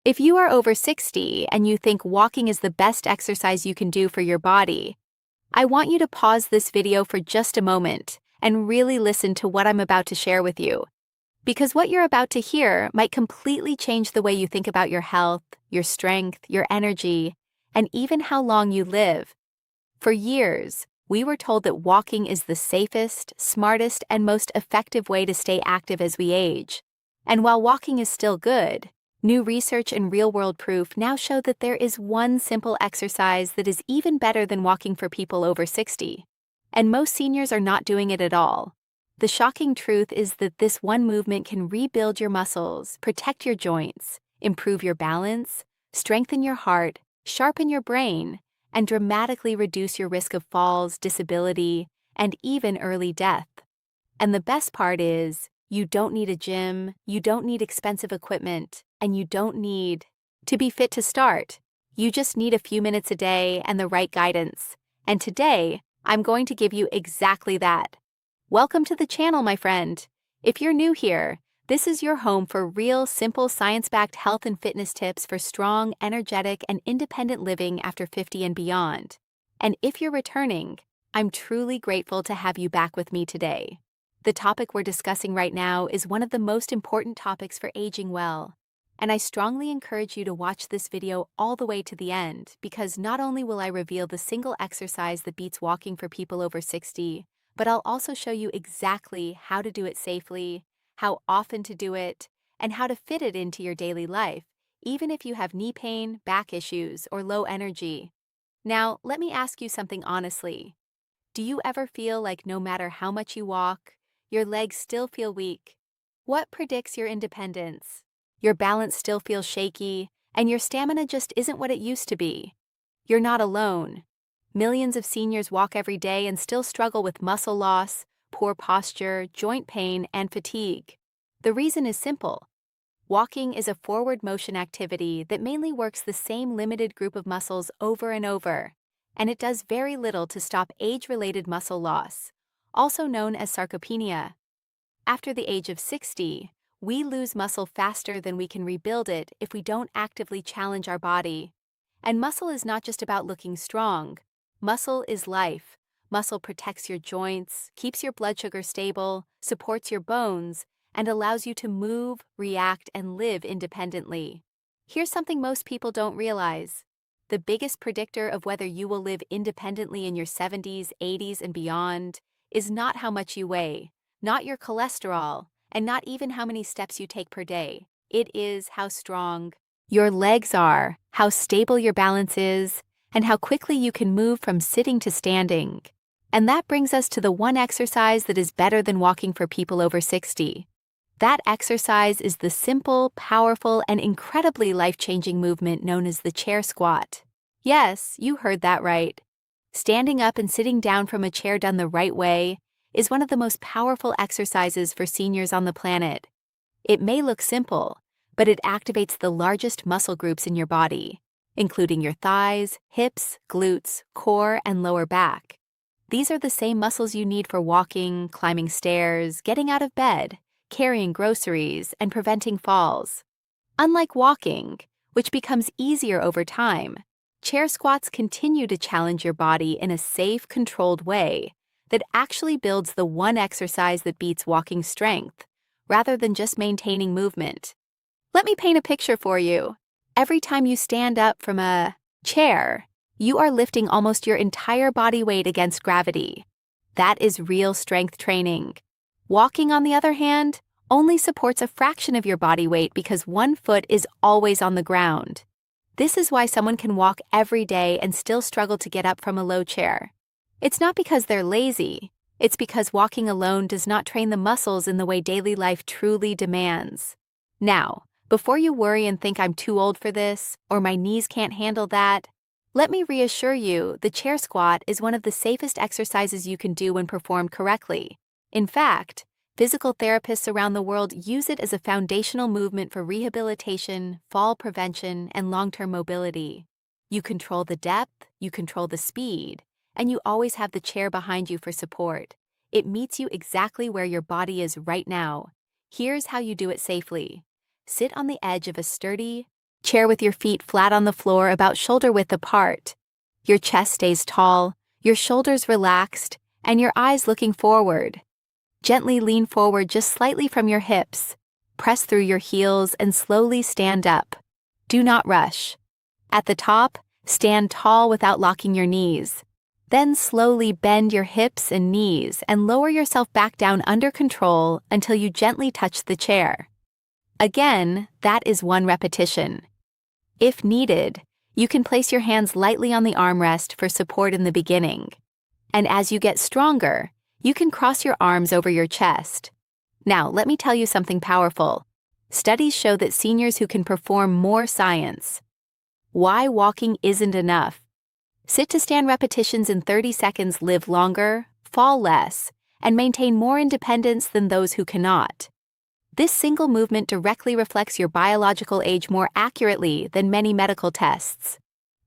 If you are over 60 and you think walking is the best exercise you can do for your body, I want you to pause this video for just a moment and really listen to what I'm about to share with you. Because what you're about to hear might completely change the way you think about your health, your strength, your energy, and even how long you live. For years, we were told that walking is the safest, smartest, and most effective way to stay active as we age. And while walking is still good, new research and real-world proof now show that there is one simple exercise that is even better than walking for people over 60. And most seniors are not doing it at all. The shocking truth is that this one movement can rebuild your muscles, protect your joints, improve your balance, strengthen your heart, sharpen your brain, and dramatically reduce your risk of falls, disability, and even early death. And the best part is, you don't need a gym, you don't need expensive equipment, and you don't need to be fit to start. You just need a few minutes a day and the right guidance. And today, I'm going to give you exactly that. Welcome to the channel, my friend. If you're new here, this is your home for real, simple, science-backed health and fitness tips for strong, energetic, and independent living after 50 and beyond. And if you're returning, I'm truly grateful to have you back with me today. The topic we're discussing right now is one of the most important topics for aging well. And I strongly encourage you to watch this video all the way to the end, because not only will I reveal the single exercise that beats walking for people over 60, but I'll also show you exactly how to do it safely, how often to do it, and how to fit it into your daily life, even if you have knee pain, back issues, or low energy. Now, let me ask you something honestly. Do you ever feel like no matter how much you walk, your legs still feel weak? What predicts your independence? Your balance still feels shaky, and your stamina just isn't what it used to be. You're not alone. Millions of seniors walk every day and still struggle with muscle loss, poor posture, joint pain, and fatigue. The reason is simple. Walking is a forward motion activity that mainly works the same limited group of muscles over and over, and it does very little to stop age-related muscle loss, also known as sarcopenia. After the age of 60, we lose muscle faster than we can rebuild it if we don't actively challenge our body. And muscle is not just about looking strong. Muscle is life. Muscle protects your joints, keeps your blood sugar stable, supports your bones, and allows you to move, react, and live independently. Here's something most people don't realize. The biggest predictor of whether you will live independently in your 70s, 80s, and beyond is not how much you weigh, not your cholesterol, and not even how many steps you take per day. It is how strong your legs are, how stable your balance is, and how quickly you can move from sitting to standing. And that brings us to the one exercise that is better than walking for people over 60. That exercise is the simple, powerful, and incredibly life-changing movement known as the chair squat. Yes, you heard that right. Standing up and sitting down from a chair done the right way is one of the most powerful exercises for seniors on the planet. It may look simple, but it activates the largest muscle groups in your body, including your thighs, hips, glutes, core, and lower back. These are the same muscles you need for walking, climbing stairs, getting out of bed, carrying groceries, and preventing falls. Unlike walking, which becomes easier over time, chair squats continue to challenge your body in a safe, controlled way that actually builds the one exercise that beats walking strength, rather than just maintaining movement. Let me paint a picture for you. Every time you stand up from a chair, you are lifting almost your entire body weight against gravity. That is real strength training. Walking, on the other hand, only supports a fraction of your body weight because one foot is always on the ground. This is why someone can walk every day and still struggle to get up from a low chair. It's not because they're lazy. It's because walking alone does not train the muscles in the way daily life truly demands. Now, before you worry and think I'm too old for this, or my knees can't handle that, let me reassure you the chair squat is one of the safest exercises you can do when performed correctly. In fact, physical therapists around the world use it as a foundational movement for rehabilitation, fall prevention, and long-term mobility. You control the depth, you control the speed, and you always have the chair behind you for support. It meets you exactly where your body is right now. Here's how you do it safely. Sit on the edge of a sturdy, Chair with your feet flat on the floor about shoulder width apart. Your chest stays tall, your shoulders relaxed, and your eyes looking forward. Gently lean forward just slightly from your hips. Press through your heels and slowly stand up. Do not rush. At the top, stand tall without locking your knees. Then slowly bend your hips and knees and lower yourself back down under control until you gently touch the chair. Again, that is 1 repetition. If needed, you can place your hands lightly on the armrest for support in the beginning. And as you get stronger, you can cross your arms over your chest. Now, let me tell you something powerful. Studies show that seniors who can perform more science. Why walking isn't enough. Sit to stand repetitions in 30 seconds live longer, fall less, and maintain more independence than those who cannot. This single movement directly reflects your biological age more accurately than many medical tests.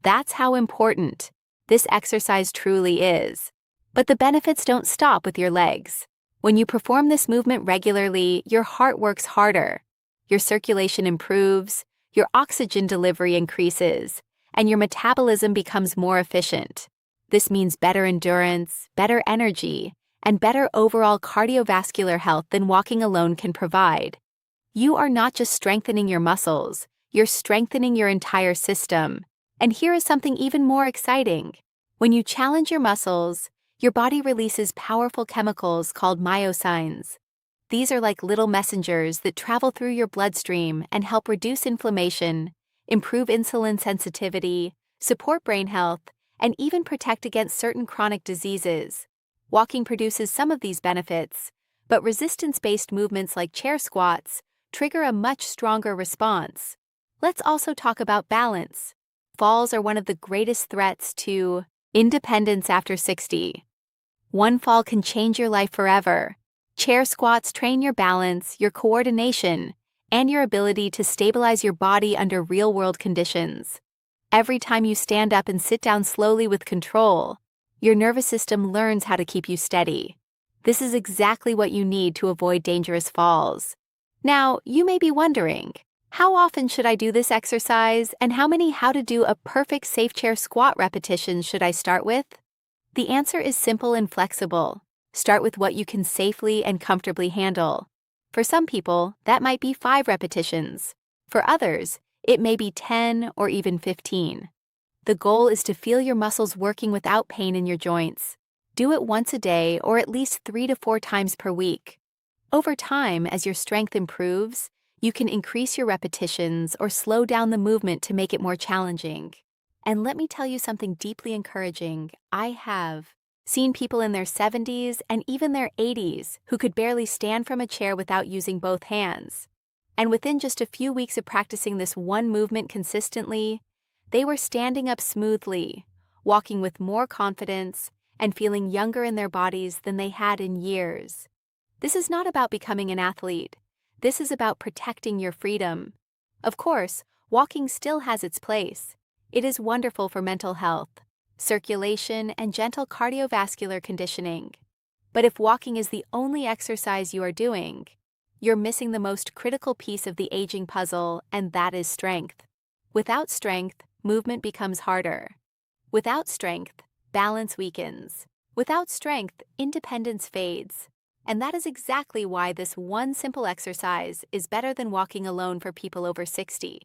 That's how important this exercise truly is. But the benefits don't stop with your legs. When you perform this movement regularly, your heart works harder, your circulation improves, your oxygen delivery increases, and your metabolism becomes more efficient. This means better endurance, better energy, and better overall cardiovascular health than walking alone can provide. You are not just strengthening your muscles, you're strengthening your entire system. And here is something even more exciting. When you challenge your muscles, your body releases powerful chemicals called myosines. These are like little messengers that travel through your bloodstream and help reduce inflammation, improve insulin sensitivity, support brain health, and even protect against certain chronic diseases. Walking produces some of these benefits, but resistance-based movements like chair squats trigger a much stronger response. Let's also talk about balance. Falls are one of the greatest threats to independence after 60. One fall can change your life forever. Chair squats train your balance, your coordination, and your ability to stabilize your body under real-world conditions. Every time you stand up and sit down slowly with control, your nervous system learns how to keep you steady. This is exactly what you need to avoid dangerous falls. Now, you may be wondering, how often should I do this exercise, and how many how to do a perfect safe chair squat repetitions should I start with? The answer is simple and flexible. Start with what you can safely and comfortably handle. For some people, that might be 5 repetitions. For others, it may be 10 or even 15. The goal is to feel your muscles working without pain in your joints. Do it once a day or at least 3 to 4 times per week. Over time, as your strength improves, you can increase your repetitions or slow down the movement to make it more challenging. And let me tell you something deeply encouraging. I have seen people in their 70s and even their 80s who could barely stand from a chair without using both hands. And within just a few weeks of practicing this one movement consistently, they were standing up smoothly, walking with more confidence, and feeling younger in their bodies than they had in years. This is not about becoming an athlete. This is about protecting your freedom. Of course, walking still has its place. It is wonderful for mental health, circulation, and gentle cardiovascular conditioning. But if walking is the only exercise you are doing, you're missing the most critical piece of the aging puzzle, and that is strength. Without strength, movement becomes harder. Without strength, balance weakens. Without strength, independence fades. And that is exactly why this one simple exercise is better than walking alone for people over 60.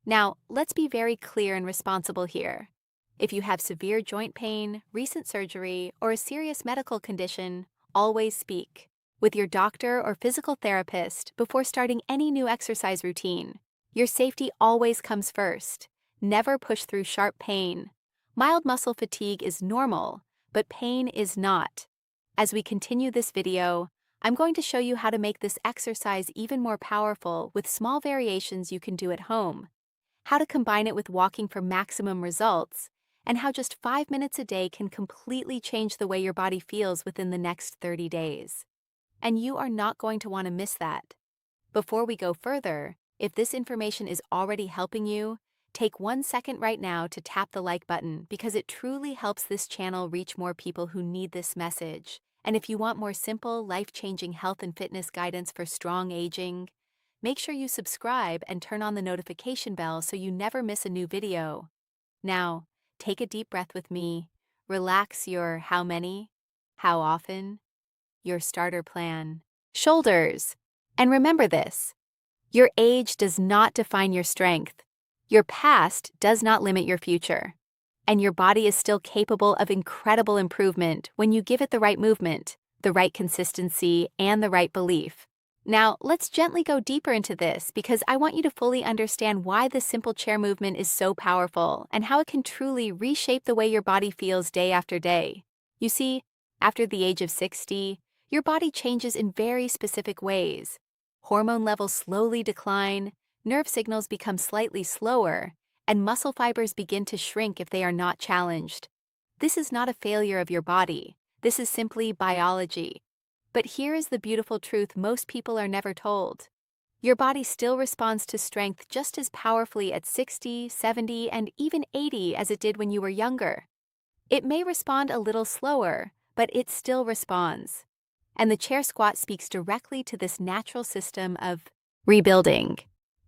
Now, let's be very clear and responsible here. If you have severe joint pain, recent surgery, or a serious medical condition, always speak with your doctor or physical therapist before starting any new exercise routine. Your safety always comes first. Never push through sharp pain. Mild muscle fatigue is normal, but pain is not. As we continue this video, I'm going to show you how to make this exercise even more powerful with small variations you can do at home, how to combine it with walking for maximum results, and how just 5 minutes a day can completely change the way your body feels within the next 30 days. And you are not going to want to miss that. Before we go further, if this information is already helping you, take 1 second right now to tap the like button because it truly helps this channel reach more people who need this message. And if you want more simple, life-changing health and fitness guidance for strong aging, make sure you subscribe and turn on the notification bell so you never miss a new video. Now, take a deep breath with me. Relax your how many, how often, your starter plan, shoulders. And remember this: your age does not define your strength. Your past does not limit your future. And your body is still capable of incredible improvement when you give it the right movement, the right consistency, and the right belief. Now, let's gently go deeper into this because I want you to fully understand why this simple chair movement is so powerful and how it can truly reshape the way your body feels day after day. You see, after the age of 60, your body changes in very specific ways. Hormone levels slowly decline, nerve signals become slightly slower, and muscle fibers begin to shrink if they are not challenged. This is not a failure of your body. This is simply biology. But here is the beautiful truth most people are never told. Your body still responds to strength just as powerfully at 60, 70, and even 80 as it did when you were younger. It may respond a little slower, but it still responds. And the chair squat speaks directly to this natural system of rebuilding.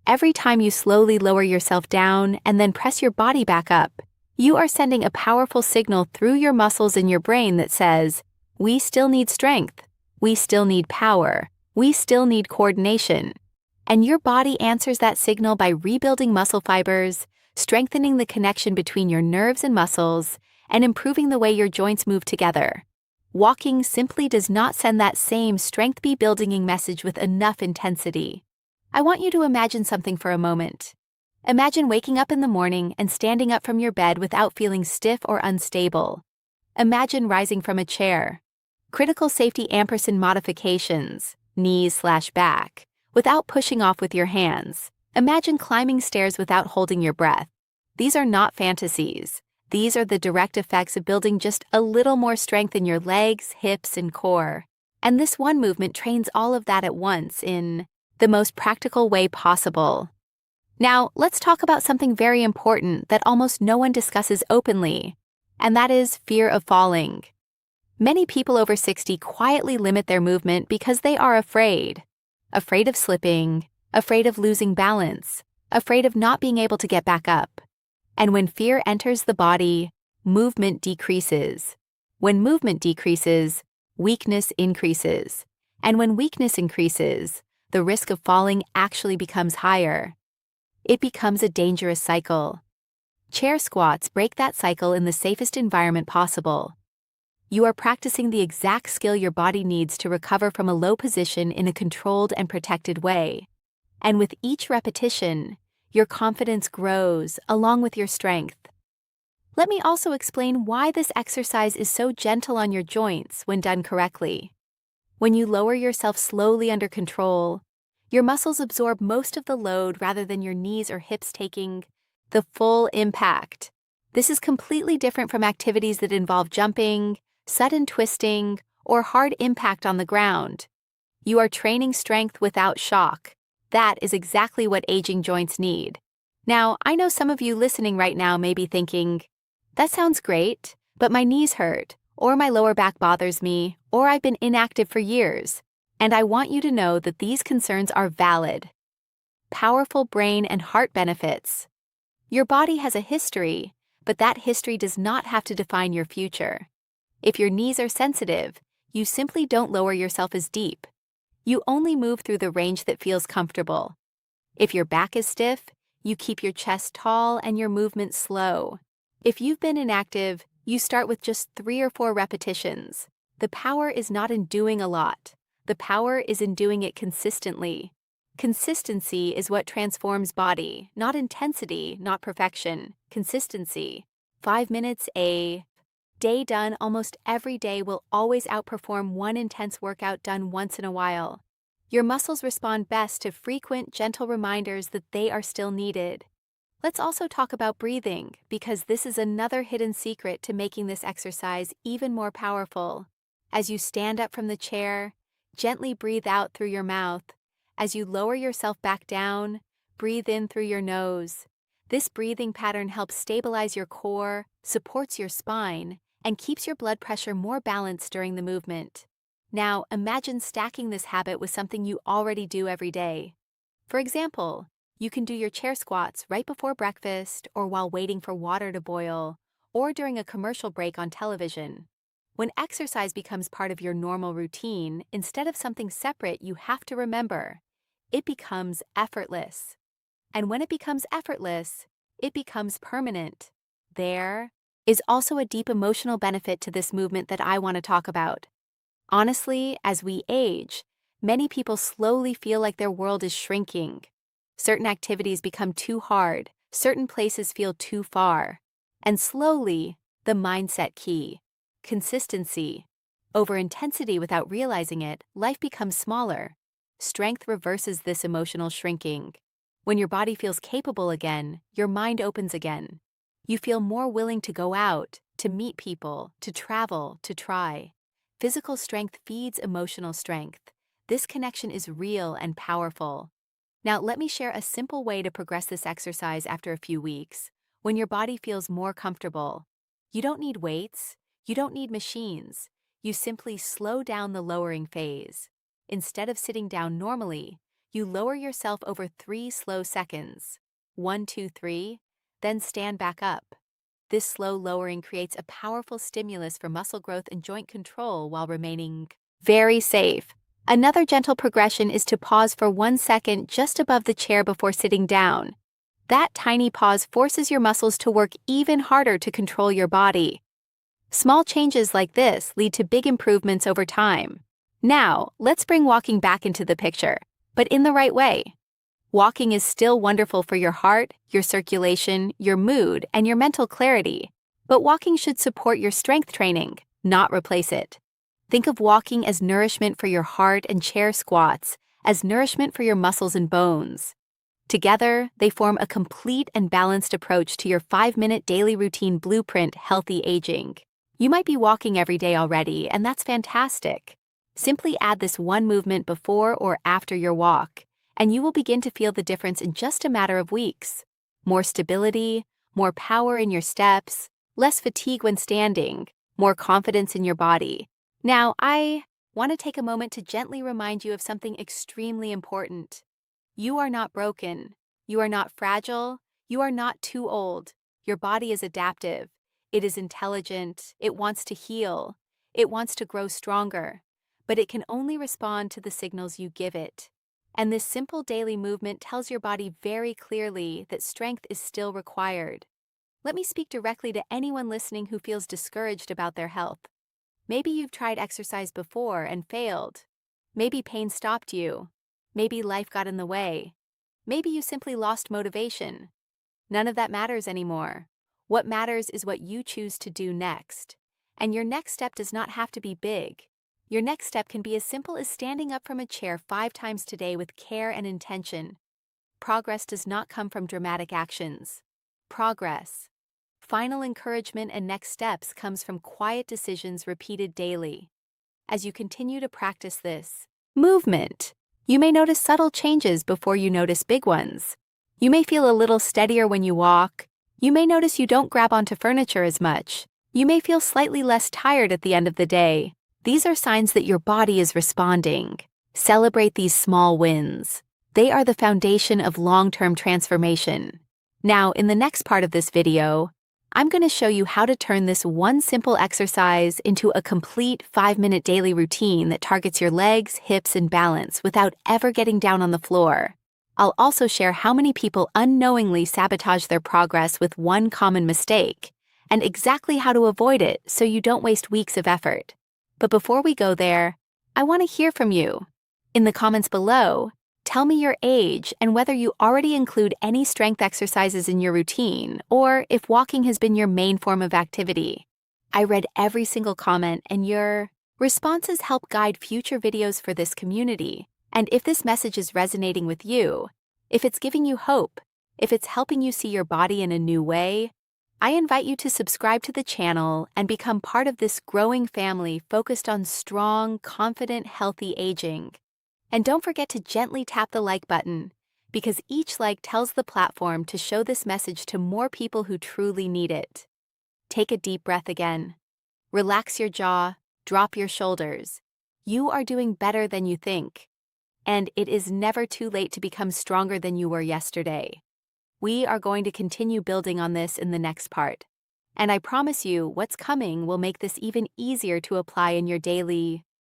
Every time you slowly lower yourself down and then press your body back up, you are sending a powerful signal through your muscles in your brain that says, we still need strength, we still need power, we still need coordination. And your body answers that signal by rebuilding muscle fibers, strengthening the connection between your nerves and muscles, and improving the way your joints move together. Walking simply does not send that same strength-building message with enough intensity. I want you to imagine something for a moment. Imagine waking up in the morning and standing up from your bed without feeling stiff or unstable. Imagine rising from a chair. Critical safety ampersand modifications, knees/back, without pushing off with your hands. Imagine climbing stairs without holding your breath. These are not fantasies. These are the direct effects of building just a little more strength in your legs, hips, and core. And this one movement trains all of that at once in the most practical way possible. Now, let's talk about something very important that almost no one discusses openly, and that is fear of falling. Many people over 60 quietly limit their movement because they are afraid. Afraid of slipping, afraid of losing balance, afraid of not being able to get back up. And when fear enters the body, movement decreases. When movement decreases, weakness increases. And when weakness increases, the risk of falling actually becomes higher. It becomes a dangerous cycle. Chair squats break that cycle in the safest environment possible. You are practicing the exact skill your body needs to recover from a low position in a controlled and protected way. And with each repetition, your confidence grows along with your strength. Let me also explain why this exercise is so gentle on your joints when done correctly. When you lower yourself slowly under control, your muscles absorb most of the load rather than your knees or hips taking the full impact. This is completely different from activities that involve jumping, sudden twisting, or hard impact on the ground. You are training strength without shock. That is exactly what aging joints need. Now, I know some of you listening right now may be thinking, that sounds great, but my knees hurt, or my lower back bothers me, or I've been inactive for years. And I want you to know that these concerns are valid. Powerful brain and heart benefits. Your body has a history, but that history does not have to define your future. If your knees are sensitive, you simply don't lower yourself as deep. You only move through the range that feels comfortable. If your back is stiff, you keep your chest tall and your movement slow. If you've been inactive, you start with just 3 or 4 repetitions. The power is not in doing a lot. The power is in doing it consistently. Consistency is what transforms body, not intensity, not perfection. Consistency. 5 minutes a day done almost every day will always outperform one intense workout done once in a while. Your muscles respond best to frequent, gentle reminders that they are still needed. Let's also talk about breathing, because this is another hidden secret to making this exercise even more powerful. As you stand up from the chair, gently breathe out through your mouth. As you lower yourself back down, breathe in through your nose. This breathing pattern helps stabilize your core, supports your spine, and keeps your blood pressure more balanced during the movement. Now, imagine stacking this habit with something you already do every day. For example, you can do your chair squats right before breakfast or while waiting for water to boil or during a commercial break on television. When exercise becomes part of your normal routine, instead of something separate you have to remember, it becomes effortless. And when it becomes effortless, it becomes permanent. There is also a deep emotional benefit to this movement that I want to talk about. Honestly, as we age, many people slowly feel like their world is shrinking. Certain activities become too hard, certain places feel too far. And slowly, the mindset key, consistency, over intensity without realizing it, life becomes smaller. Strength reverses this emotional shrinking. When your body feels capable again, your mind opens again. You feel more willing to go out, to meet people, to travel, to try. Physical strength feeds emotional strength. This connection is real and powerful. Now, let me share a simple way to progress this exercise after a few weeks, when your body feels more comfortable. You don't need weights, you don't need machines. You simply slow down the lowering phase. Instead of sitting down normally, you lower yourself over 3 slow seconds. 1, 2, 3, then stand back up. This slow lowering creates a powerful stimulus for muscle growth and joint control while remaining very safe. Another gentle progression is to pause for 1 second just above the chair before sitting down. That tiny pause forces your muscles to work even harder to control your body. Small changes like this lead to big improvements over time. Now, let's bring walking back into the picture, but in the right way. Walking is still wonderful for your heart, your circulation, your mood, and your mental clarity. But walking should support your strength training, not replace it. Think of walking as nourishment for your heart and chair squats, as nourishment for your muscles and bones. Together, they form a complete and balanced approach to your 5-minute daily routine blueprint healthy aging. You might be walking every day already, and that's fantastic. Simply add this one movement before or after your walk, and you will begin to feel the difference in just a matter of weeks. More stability, more power in your steps, less fatigue when standing, more confidence in your body. Now, I want to take a moment to gently remind you of something extremely important. You are not broken. You are not fragile. You are not too old. Your body is adaptive. It is intelligent. It wants to heal. It wants to grow stronger. But it can only respond to the signals you give it. And this simple daily movement tells your body very clearly that strength is still required. Let me speak directly to anyone listening who feels discouraged about their health. Maybe you've tried exercise before and failed. Maybe pain stopped you. Maybe life got in the way. Maybe you simply lost motivation. None of that matters anymore. What matters is what you choose to do next. And your next step does not have to be big. Your next step can be as simple as standing up from a chair 5 times today with care and intention. Progress does not come from dramatic actions. Progress, final encouragement and next steps comes from quiet decisions repeated daily. As you continue to practice this movement, you may notice subtle changes before you notice big ones. You may feel a little steadier when you walk. You may notice you don't grab onto furniture as much. You may feel slightly less tired at the end of the day. These are signs that your body is responding. Celebrate these small wins. They are the foundation of long-term transformation. Now, in the next part of this video, I'm going to show you how to turn this one simple exercise into a complete 5-minute daily routine that targets your legs, hips, and balance without ever getting down on the floor. I'll also share how many people unknowingly sabotage their progress with one common mistake, and exactly how to avoid it so you don't waste weeks of effort. But before we go there, I want to hear from you. In the comments below, tell me your age and whether you already include any strength exercises in your routine, or if walking has been your main form of activity. I read every single comment, and your responses help guide future videos for this community. And if this message is resonating with you, if it's giving you hope, if it's helping you see your body in a new way, I invite you to subscribe to the channel and become part of this growing family focused on strong, confident, healthy aging. And don't forget to gently tap the like button, because each like tells the platform to show this message to more people who truly need it. Take a deep breath again. Relax your jaw, drop your shoulders. You are doing better than you think. And it is never too late to become stronger than you were yesterday. We are going to continue building on this in the next part. And I promise you, what's coming will make this even easier to apply in your daily